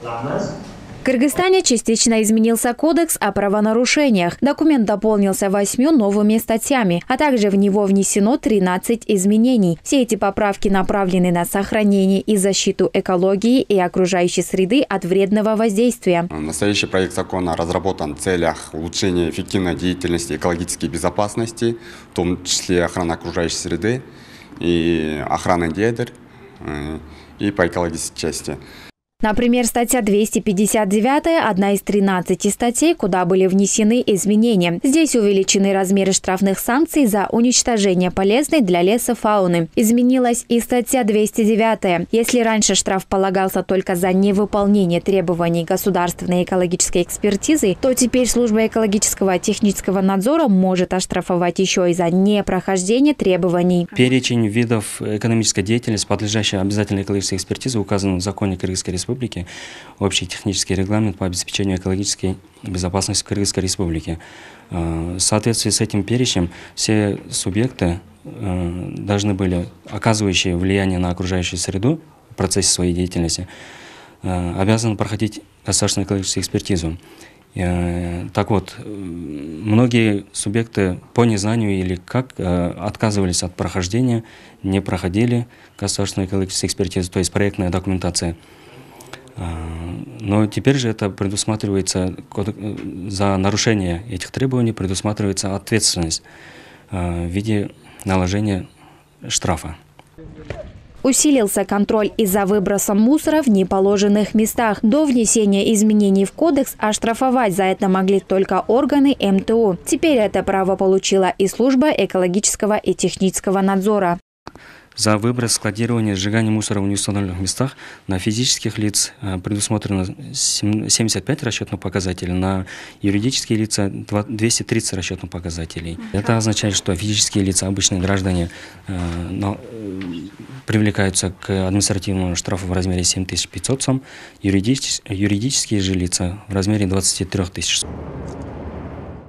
В Кыргызстане частично изменился кодекс о правонарушениях. Документ дополнился 8 новыми статьями, а также в него внесено 13 изменений. Все эти поправки направлены на сохранение и защиту экологии и окружающей среды от вредного воздействия. Настоящий проект закона разработан в целях улучшения эффективной деятельности экологической безопасности, в том числе охраны окружающей среды и охраны недр и по экологической части. Например, статья 259 – одна из 13 статей, куда были внесены изменения. Здесь увеличены размеры штрафных санкций за уничтожение полезной для леса фауны. Изменилась и статья 209. Если раньше штраф полагался только за невыполнение требований государственной экологической экспертизы, то теперь служба экологического технического надзора может оштрафовать еще и за непрохождение требований. Перечень видов экономической деятельности, подлежащей обязательной экологической экспертизе, указан в законе Кыргызской Республики. Общий технический регламент по обеспечению экологической безопасности Кыргызской Республики. В соответствии с этим перечнем все субъекты должны были, оказывающие влияние на окружающую среду в процессе своей деятельности, обязаны проходить государственную экологическую экспертизу. Так вот, многие субъекты по незнанию или как отказывались от прохождения, не проходили государственную экологическую экспертизу, то есть проектная документация. Но теперь же это предусматривается, за нарушение этих требований предусматривается ответственность в виде наложения штрафа. Усилился контроль из-за выброса мусора в неположенных местах. До внесения изменений в кодекс оштрафовать за это могли только органы МТУ. Теперь это право получила и служба экологического и технического надзора. За выброс, складирование, сжигание мусора в неустановленных местах на физических лиц предусмотрено 75 расчетных показателей, на юридические лица 230 расчетных показателей. Это означает, что физические лица, обычные граждане, привлекаются к административному штрафу в размере 7500 сом, юридические же лица в размере 23 тысяч сом.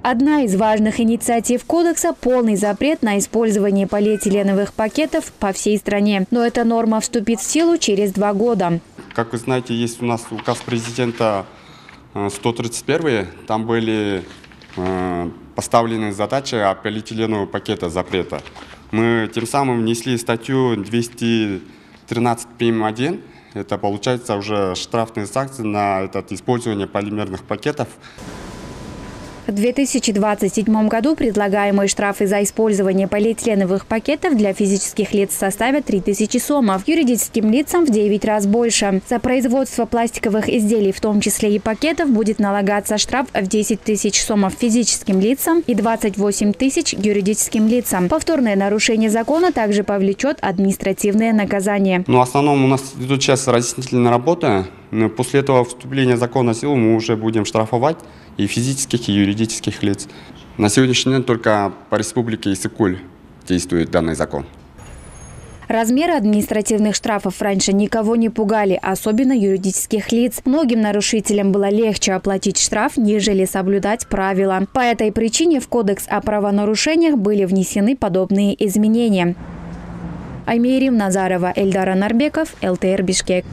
Одна из важных инициатив кодекса – полный запрет на использование полиэтиленовых пакетов по всей стране. Но эта норма вступит в силу через 2 года. Как вы знаете, есть у нас указ президента 131. Там были поставлены задачи о полиэтиленового пакета запрета. Мы тем самым внесли статью 213 ПМ1. Это получается уже штрафные санкции на использование полимерных пакетов. В 2027 году предлагаемые штрафы за использование полиэтиленовых пакетов для физических лиц составят 3000 сомов, юридическим лицам в 9 раз больше. За производство пластиковых изделий, в том числе и пакетов, будет налагаться штраф в 10 тысяч сомов физическим лицам и 28 тысяч юридическим лицам. Повторное нарушение закона также повлечет административное наказание. В основном у нас идут сейчас разъяснительные работы. После этого вступления закона в силу мы уже будем штрафовать и физических, и юридических лиц. На сегодняшний день только по республике Иссык-Куль действует данный закон. Размеры административных штрафов раньше никого не пугали, особенно юридических лиц. Многим нарушителям было легче оплатить штраф, нежели соблюдать правила. По этой причине в Кодекс о правонарушениях были внесены подобные изменения. Аймерим Назарова, Эльдар Анарбеков, ЛТР Бишкек.